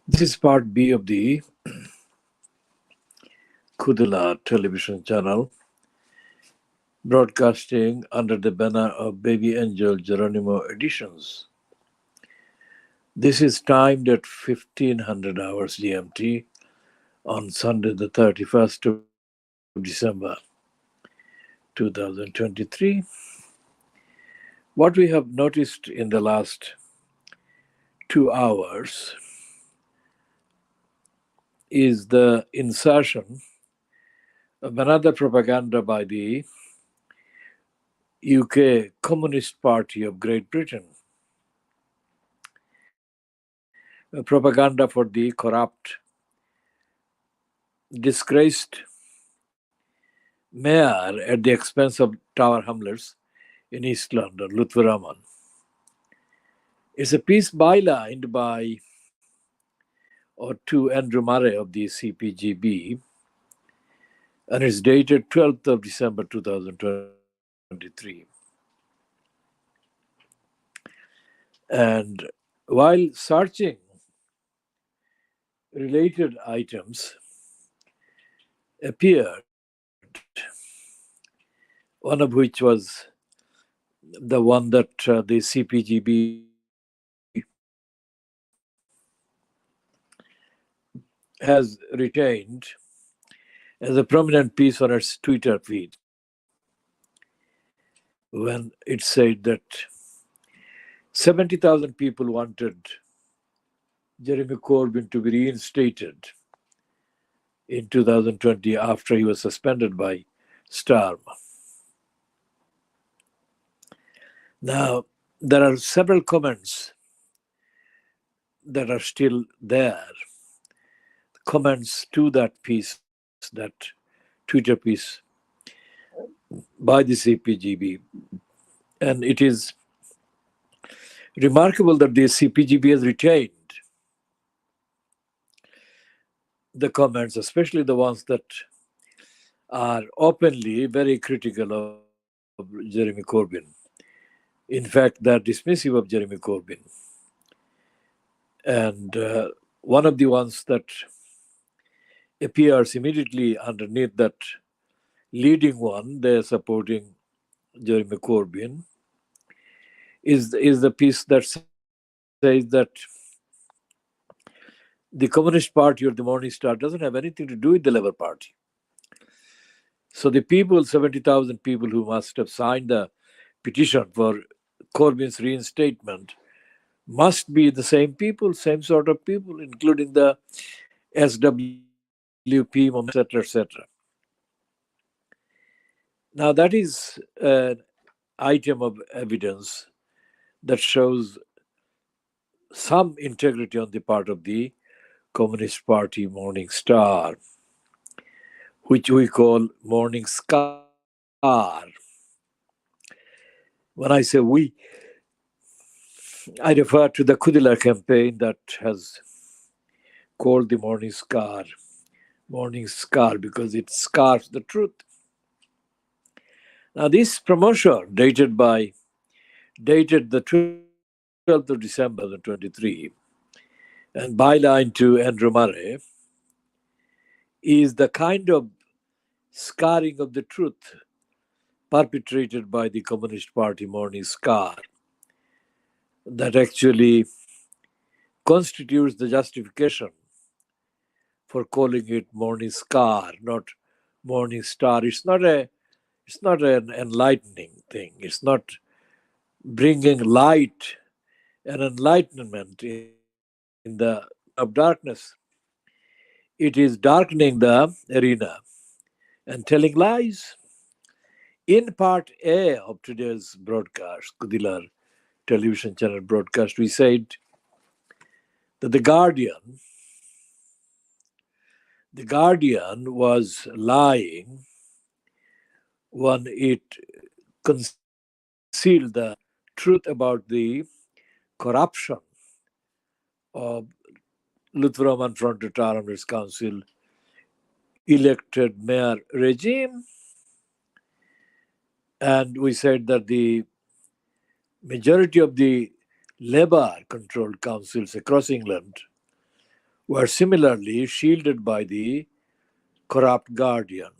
This is part B of the Khoodeelaar television channel, broadcasting under the banner of BabyAngelGeronimoEditions. This is timed at 1500 hours GMT on Sunday, the 31st of December 2023. What we have noticed in the last 2 hours is the insertion of another propaganda by the UK Communist Party of Great Britain, a propaganda for the corrupt, disgraced mayor at the expense of Tower Hamlets in East London, Lutfi Rahman. It's a piece bylined by or to Andrew Murray of the CPGB, and it's dated 12th of December 2023. And while searching related items appeared, one of which was the one that the CPGB has retained as a prominent piece on its Twitter feed, when it said that 70,000 people wanted Jeremy Corbyn to be reinstated in 2020 after he was suspended by Starmer. Now, there are several comments that are still there, comments to that piece, that Twitter piece by the CPGB. And it is remarkable that the CPGB has retained the comments, especially the ones that are openly very critical of Jeremy Corbyn. In fact, they're dismissive of Jeremy Corbyn. And one of the ones that appears immediately underneath that leading one, they're supporting Jeremy Corbyn, is the piece that says that the Communist Party or the Morning Star doesn't have anything to do with the Labour Party. So the people, 70,000 people who must have signed the petition for Corbyn's reinstatement, must be the same people, same sort of people, including the SWP, etc., etc. Now, that is an item of evidence that shows some integrity on the part of the Communist Party Morning Star, which we call Morning Scar. When I say we, I refer to the Khoodeelaar campaign that has called the Morning Scar because it scars the truth. Now, this promotion dated the 12th of December 2023 and byline to Andrew Murray is the kind of scarring of the truth perpetrated by the Communist Party Morning Scar that actually constitutes the justification for calling it Morning Scar, not Morning Star. It's not an enlightening thing. It's not bringing light and enlightenment in the of darkness. It is darkening the arena and telling lies. In part A of today's broadcast, Khoodeelaar television channel broadcast, we said that the Guardian was lying when it concealed the truth about the corruption of Lutfi Rahman fronted Tower Hamlets Council elected mayor regime. And we said that the majority of the Labour-controlled councils across England were similarly shielded by the corrupt Guardian.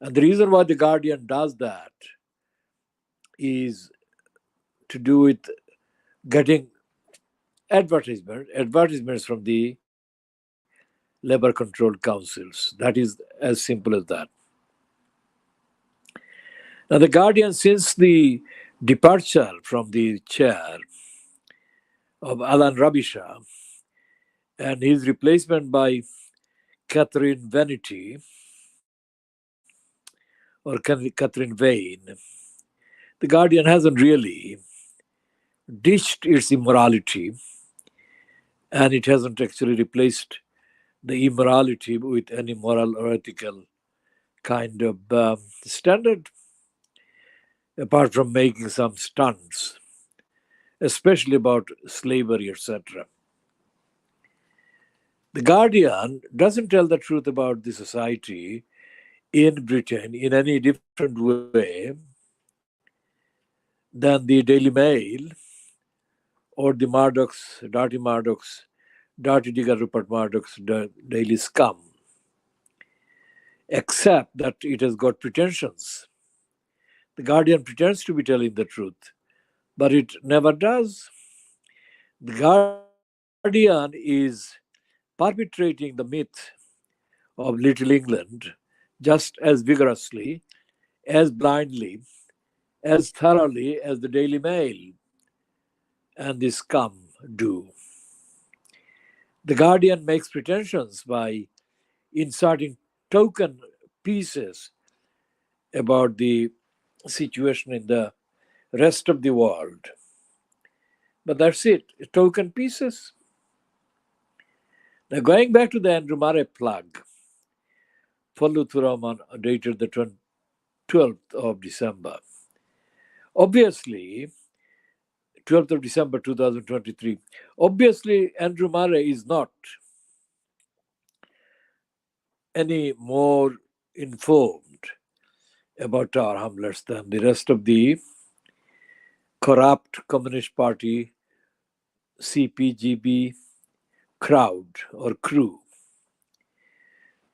And the reason why the Guardian does that is to do with getting advertisements from the labor controlled councils. That is as simple as that. Now, the Guardian, since the departure from the chair of Alan Rabisha and his replacement by Catherine Vanity or Catherine Vane, the Guardian hasn't really ditched its immorality, and it hasn't actually replaced the immorality with any moral or ethical kind of standard, apart from making some stunts, especially about slavery, etc. The Guardian doesn't tell the truth about the society in Britain in any different way than the Daily Mail or the Dirty Digger Rupert Murdoch's Daily Scum, except that it has got pretensions. The Guardian pretends to be telling the truth, but it never does. The Guardian is perpetrating the myth of Little England just as vigorously, as blindly, as thoroughly as the Daily Mail and the Scum do. The Guardian makes pretensions by inserting token pieces about the situation in the rest of the world. But that's it, token pieces. Now, going back to the Andrew Murray plug, Thuraman, dated the 12th of December. Obviously, 12th of December 2023. Obviously, Andrew Murray is not any more informed about Tower Hamlets than the rest of the corrupt Communist Party CPGB crowd or crew.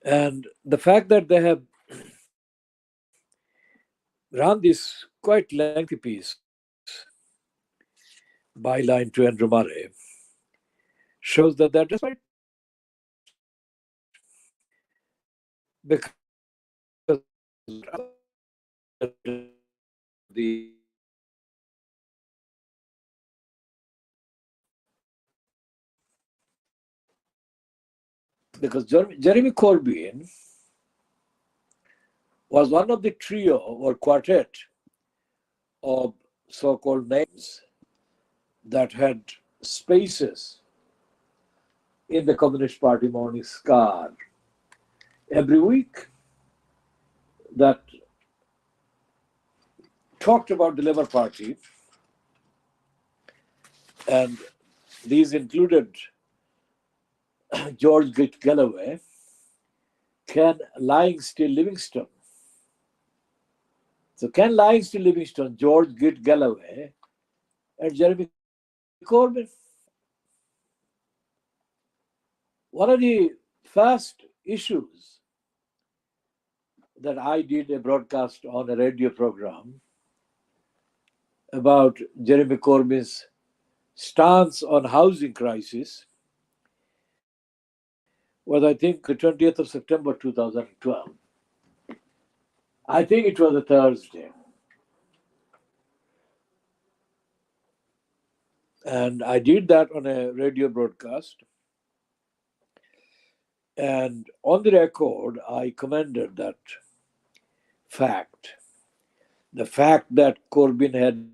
And the fact that they have run this quite lengthy piece, byline to Andrew Murray, shows that they're desperate. Because the because Jeremy Corbyn was one of the trio or quartet of so-called names that had spaces in the Communist Party morning scar every week that talked about the Labour Party, and these included George Galloway, Ken Lying Still Livingstone. So Ken Lying Still Livingstone, George Galloway, and Jeremy Corbyn. One of the first issues that I did a broadcast on a radio program about Jeremy Corbyn's stance on housing crisis was, I think, the 20th of September 2012. I think it was a Thursday. And I did that on a radio broadcast. And on the record, I commended that fact. The fact that Corbyn had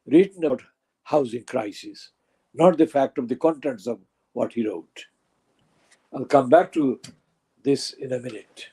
written about housing crisis, not the fact of the contents of what he wrote. I'll come back to this in a minute.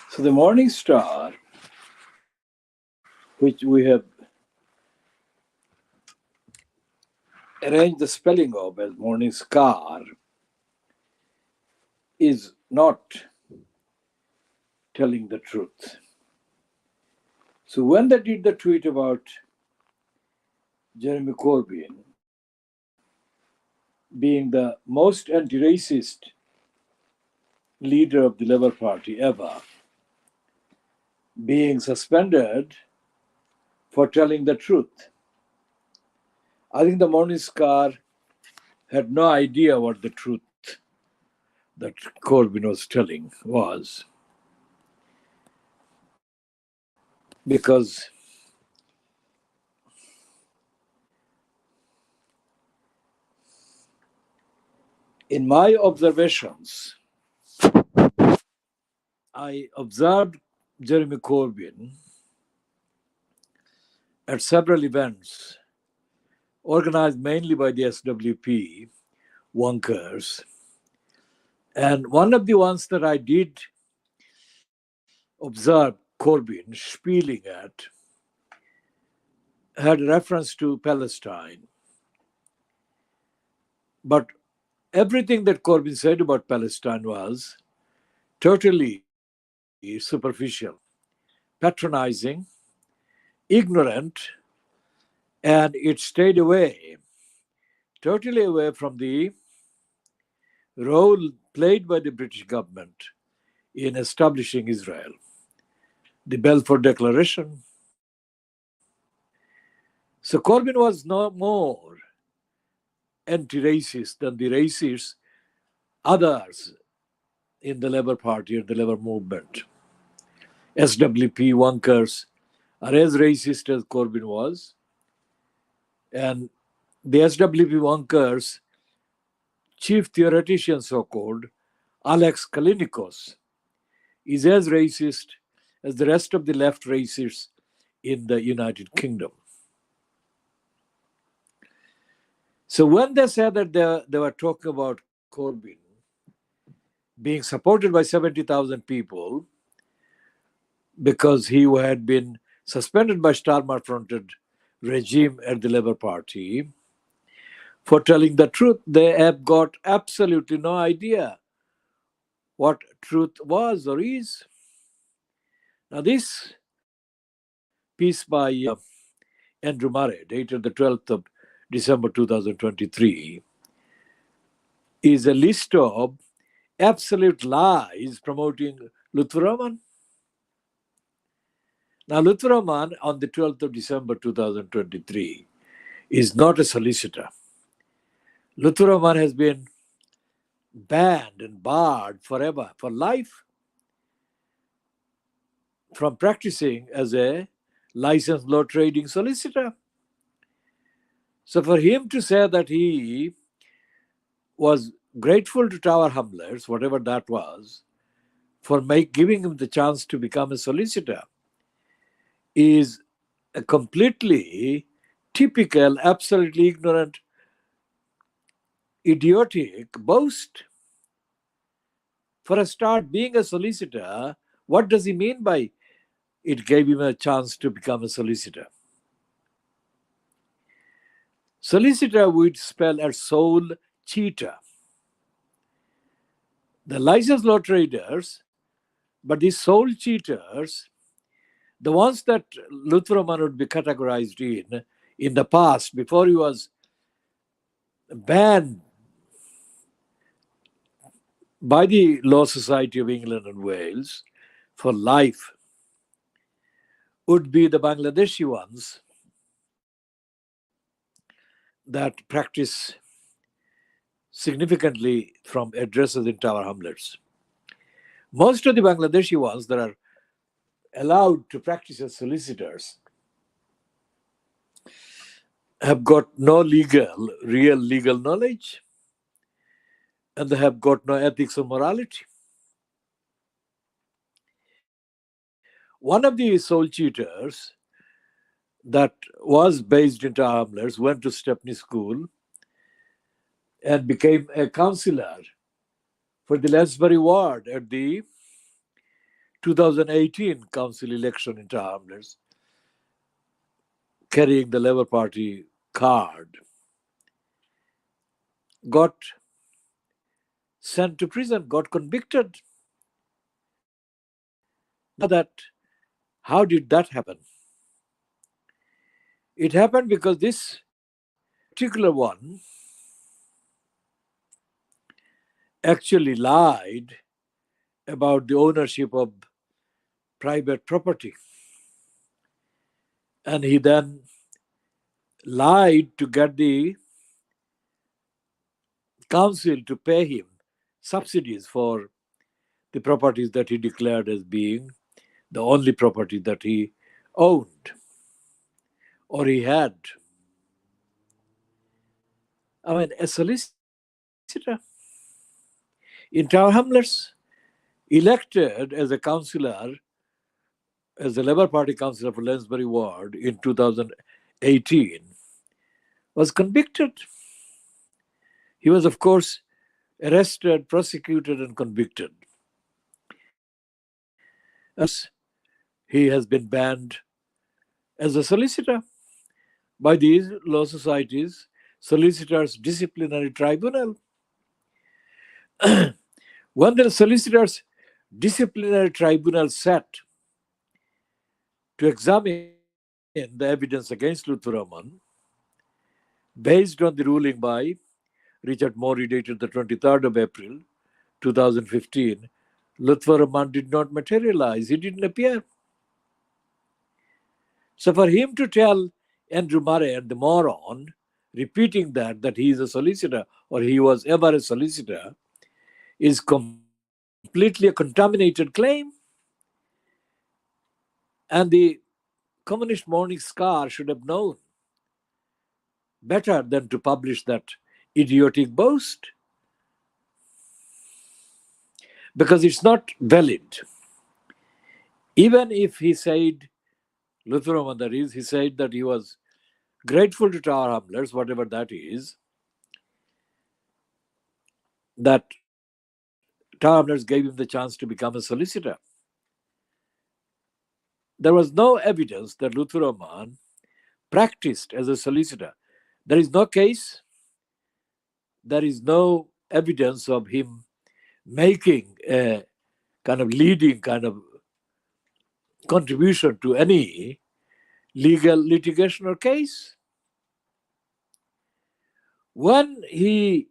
So the Morning Star, which we have arranged the spelling of as Morning Scar, is not telling the truth. So when they did the tweet about Jeremy Corbyn being the most anti-racist leader of the Labour Party ever, being suspended for telling the truth, I think the Morning Star had no idea what the truth that Corbyn was telling was. Because in my observations, I observed Jeremy Corbyn at several events organized mainly by the SWP wonkers. And one of the ones that I did observe Corbyn spieling at had reference to Palestine. But everything that Corbyn said about Palestine was totally superficial, patronizing, ignorant, and it stayed away, totally away from the role played by the British government in establishing Israel. The Balfour Declaration. So Corbyn was no more anti-racist than the racist others in the Labour Party or the Labour movement. SWP wonkers are as racist as Corbyn was. And the SWP wonkers' chief theoretician, so-called, Alex Kalinikos, is as racist as the rest of the left racists in the United Kingdom. So when they said that they were talking about Corbyn being supported by 70,000 people because he had been suspended by Starmer-fronted regime at the Labour Party for telling the truth, they have got absolutely no idea what truth was or is. Now this piece by Andrew Murray, dated the 12th of December 2023, is a list of absolute lies promoting Lutfur Rahman. Now, Lutfur Rahman, on the 12th of December 2023, is not a solicitor. Lutfur Rahman has been banned and barred forever, for life, from practicing as a licensed law trading solicitor. So for him to say that he was grateful to Tower Hamlets, whatever that was, for giving him the chance to become a solicitor, is a completely typical, absolutely ignorant, idiotic boast. For a start, being a solicitor, what does he mean by it gave him a chance to become a solicitor? Solicitor would spell as sole cheater. The licensed law traders, but these sole cheaters, the ones that Lutfur Rahman would be categorized in the past, before he was banned by the Law Society of England and Wales for life, would be the Bangladeshi ones that practice significantly from addresses in Tower Hamlets. Most of the Bangladeshi ones that are allowed to practice as solicitors have got no real legal knowledge, and they have got no ethics or morality. One of the sole cheaters that was based in Tower Hamlets went to Stepney School and became a councillor for the Lansbury ward at the 2018 council election in Tower Hamlets, carrying the Labour Party card, got sent to prison, got convicted. Now that, how did that happen? It happened because this particular one actually lied about the ownership of private property. And he then lied to get the council to pay him subsidies for the properties that he declared as being the only property that he owned or he had. I mean, a solicitor in Tower Hamlets, elected as a councillor, as the Labour Party councillor for Lansbury Ward in 2018, was convicted. He was, of course, arrested, prosecuted, and convicted. As he has been banned as a solicitor by these Law Society's Solicitors Disciplinary Tribunal. When the Solicitors Disciplinary Tribunal sat to examine the evidence against Lutfur Rahman, based on the ruling by Richard Morey dated the 23rd of April 2015, Lutfur Rahman did not materialize. He didn't appear. So for him to tell Andrew Murray and the moron, repeating that he is a solicitor or he was ever a solicitor, is completely a contaminated claim. And the Communist Morning Star should have known better than to publish that idiotic boast, because it's not valid. Even if he said, Lutfur Rahman, that is, he said that he was grateful to Tower Hamlets, whatever that is, that Tower Hamlets gave him the chance to become a solicitor. There was no evidence that Lutfur Rahman practiced as a solicitor. There is no case, there is no evidence of him making a kind of leading kind of contribution to any legal litigation or case. When he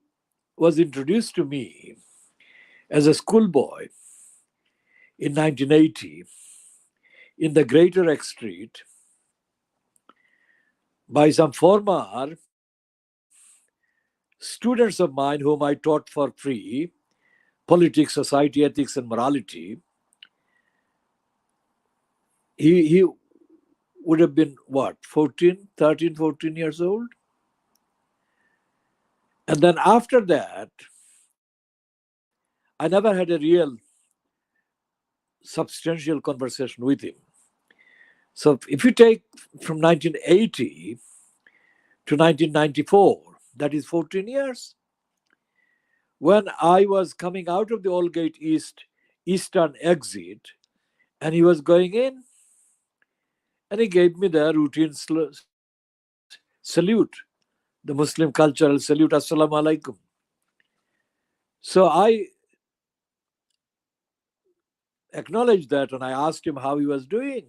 was introduced to me as a schoolboy in 1980 in the Greater X Street by some former students of mine whom I taught for free, politics, society, ethics, and morality, he would have been, what, 14 years old? And then after that, I never had a real substantial conversation with him. So if you take from 1980 to 1994, that is 14 years. When I was coming out of the Aldgate Eastern exit, and he was going in, and he gave me the routine salute, the Muslim cultural salute, Assalamu alaikum. So I acknowledged that, and I asked him how he was doing.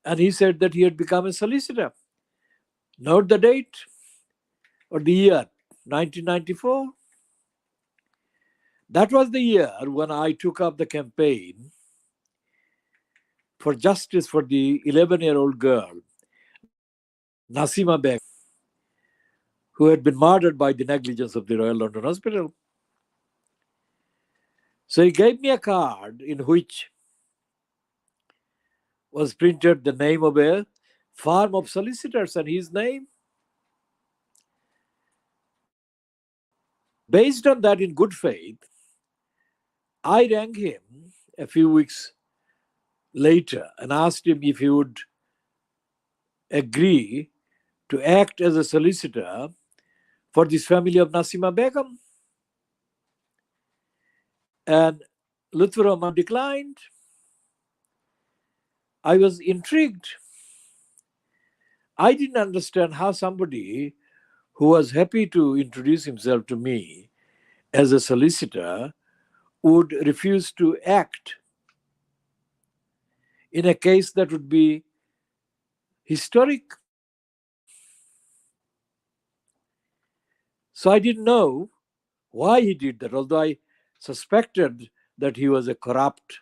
And he said that he had become a solicitor. Note the date or the year, 1994. That was the year when I took up the campaign for justice for the 11-year-old girl, Nasima Beg, who had been murdered by the negligence of the Royal London Hospital. So he gave me a card in which was printed the name of a firm of solicitors and his name. Based on that, in good faith, I rang him a few weeks later and asked him if he would agree to act as a solicitor for this family of Nasima Begum. And Lutfur Rahman declined. I was intrigued. I didn't understand how somebody who was happy to introduce himself to me as a solicitor would refuse to act in a case that would be historic. So I didn't know why he did that, although I suspected that he was a corrupt,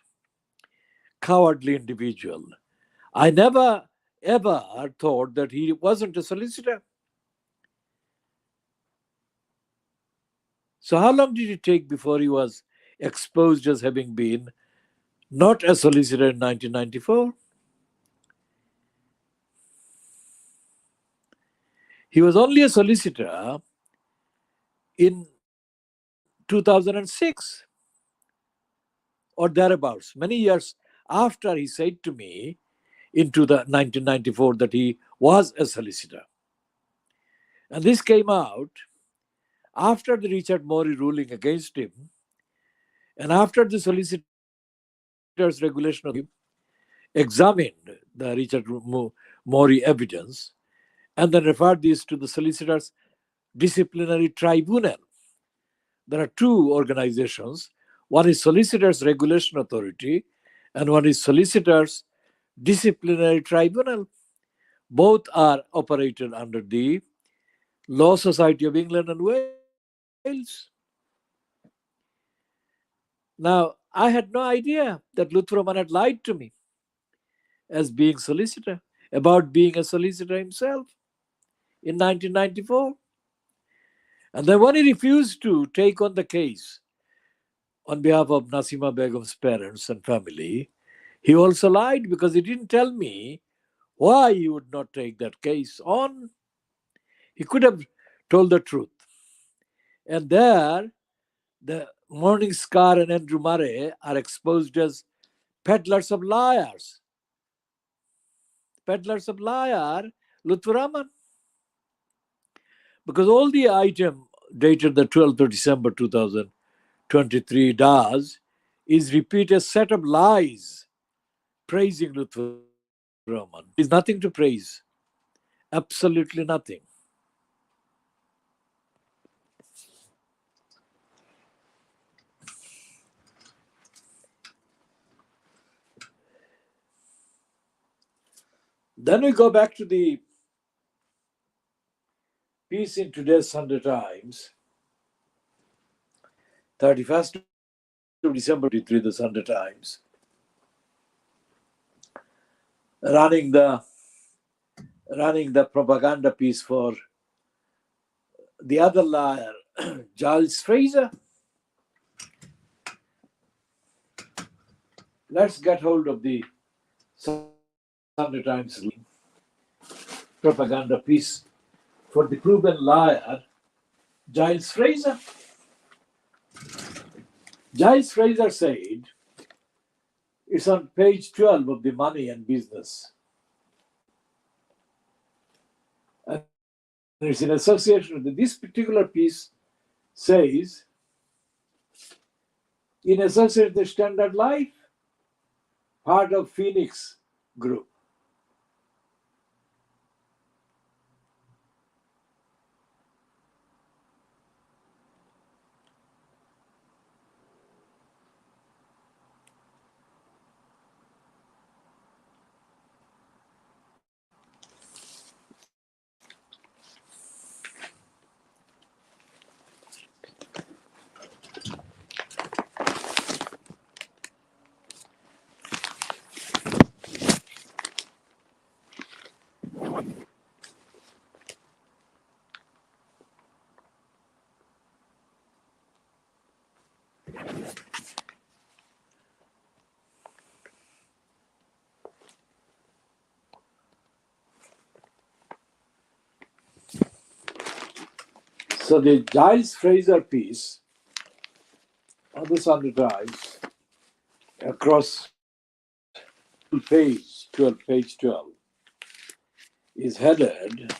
cowardly individual. I never ever thought that he wasn't a solicitor. So, how long did it take before he was exposed as having been not a solicitor in 1994? He was only a solicitor in 2006 or thereabouts, many years after he said to me into the 1994 that he was a solicitor. And this came out after the Richard Morey ruling against him and after the Solicitors Regulation Authority examined the Richard Morey evidence and then referred this to the Solicitors Disciplinary Tribunal. There are two organizations. One is Solicitors Regulation Authority and one is Solicitors Disciplinary Tribunal. Both are operated under the Law Society of England and Wales. Now, I had no idea that Luthraman had lied to me as being solicitor, about being a solicitor himself in 1994. And then when he refused to take on the case on behalf of Nasima Begum's parents and family, he also lied because he didn't tell me why he would not take that case on. He could have told the truth. And there, the Morning Scar and Andrew Murray are exposed as peddlers of liars. Peddlers of liar, Luthuraman. Because all the item dated the 12th of December 2023 does is repeat a set of lies praising Luthuraman. There is nothing to praise. Absolutely nothing. Then we go back to the piece in today's Sunday Times, 31st of December 2023, the Sunday Times, running the propaganda piece for the other liar, Giles Fraser. Let's get hold of the Sunday Times propaganda piece for the proven liar, Giles Fraser. Giles Fraser said, it's on page 12 of the Money and Business. And it's in association with this particular piece says, in association with the Standard Life, part of Phoenix Group. So the Giles Fraser piece on the Sunday Times across page 12, is headed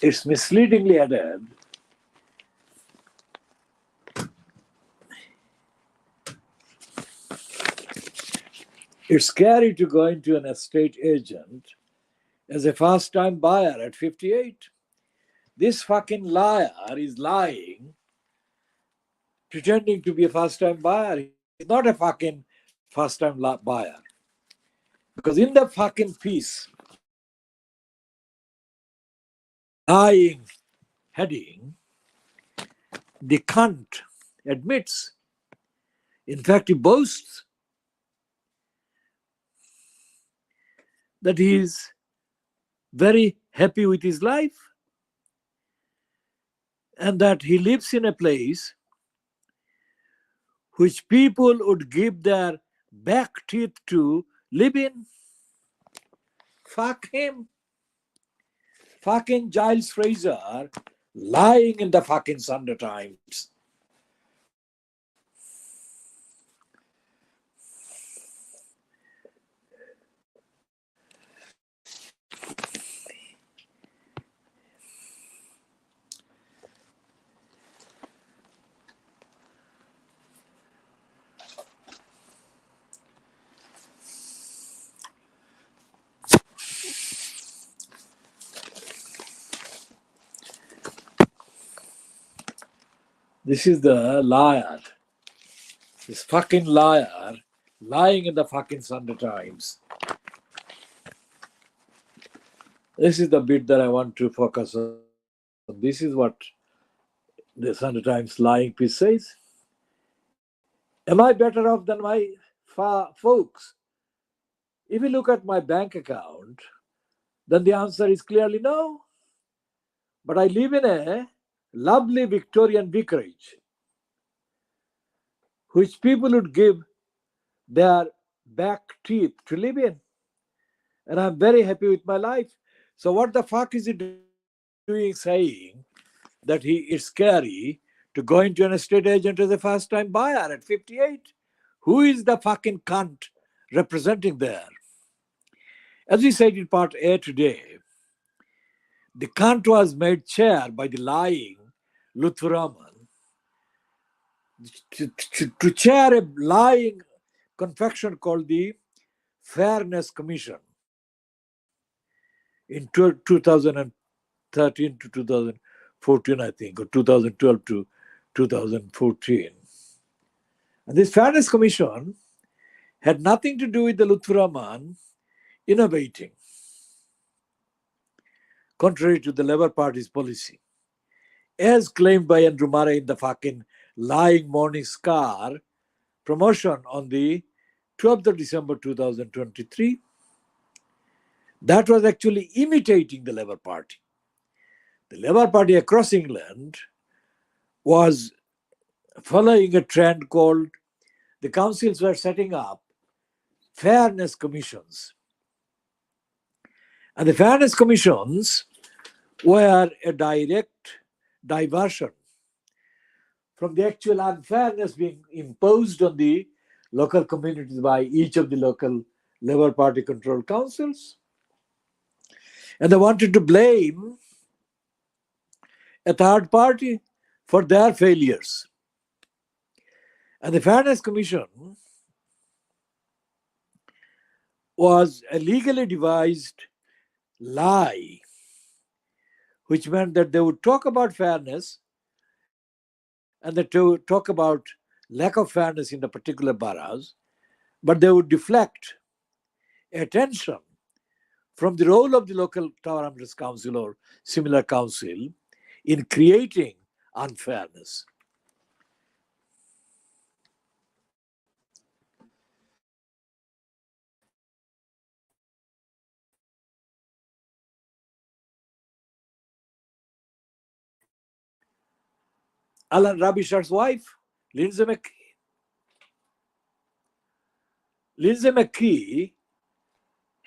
it's misleadingly added it's scary to go into an estate agent as a first-time buyer at 58. This fucking liar is lying, pretending to be a first-time buyer. He's not a fucking first-time buyer. Because in the fucking piece, lying heading, the cunt admits, in fact, he boasts that he is very happy with his life and that he lives in a place which people would give their back teeth to live in. Fuck him. Fucking Giles Fraser lying in the fucking Sunday Times. This is the liar. This fucking liar lying in the fucking Sunday Times. This is the bit that I want to focus on. This is what the Sunday Times lying piece says. Am I better off than my folks? If you look at my bank account, then the answer is clearly no. But I live in a lovely Victorian vicarage, which people would give their back teeth to live in. And I'm very happy with my life. So what the fuck is he doing saying that it's scary to go into an estate agent as a first-time buyer at 58? Who is the fucking cunt representing there? As we said in part A today, the cunt was made chair by the lying Lutfur Rahman to chair a lying confection called the Fairness Commission in 2013 to 2014, I think, or 2012 to 2014. And this Fairness Commission had nothing to do with the Lutfur Rahman innovating, contrary to the Labour Party's policy, as claimed by Andrew Murray in the fucking lying Morning Star promotion on the 12th of December 2023. That was actually imitating the Labour Party. The Labour Party across England was following a trend called the councils were setting up fairness commissions. And the fairness commissions were a direct diversion from the actual unfairness being imposed on the local communities by each of the local Labour Party controlled councils. And they wanted to blame a third party for their failures. And the Fairness Commission was a legally devised lie, which meant that they would talk about fairness and they would talk about lack of fairness in the particular boroughs, but they would deflect attention from the role of the local Tower Hamlets Council or similar council in creating unfairness. Alan Rabishar's wife, Lindsay McKee. Lindsay McKee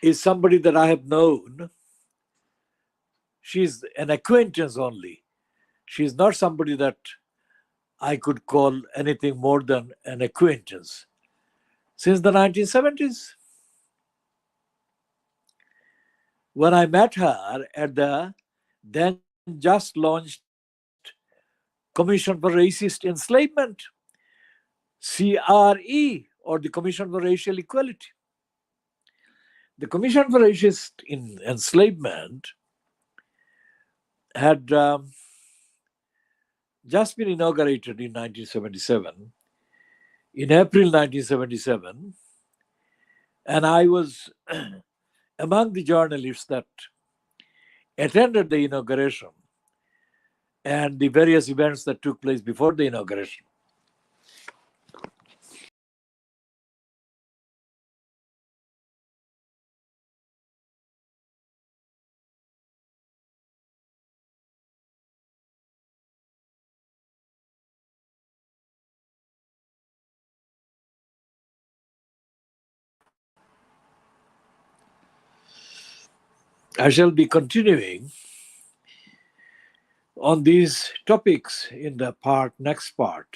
is somebody that I have known. She's an acquaintance only. She's not somebody that I could call anything more than an acquaintance. Since the 1970s, when I met her at the then just launched Commission for Racist Enslavement, CRE, or the Commission for Racial Equality. The Commission for Racist Enslavement had just been inaugurated in 1977, in April 1977, and I was among the journalists that attended the inauguration and the various events that took place before the inauguration. I shall be continuing on these topics in the next part.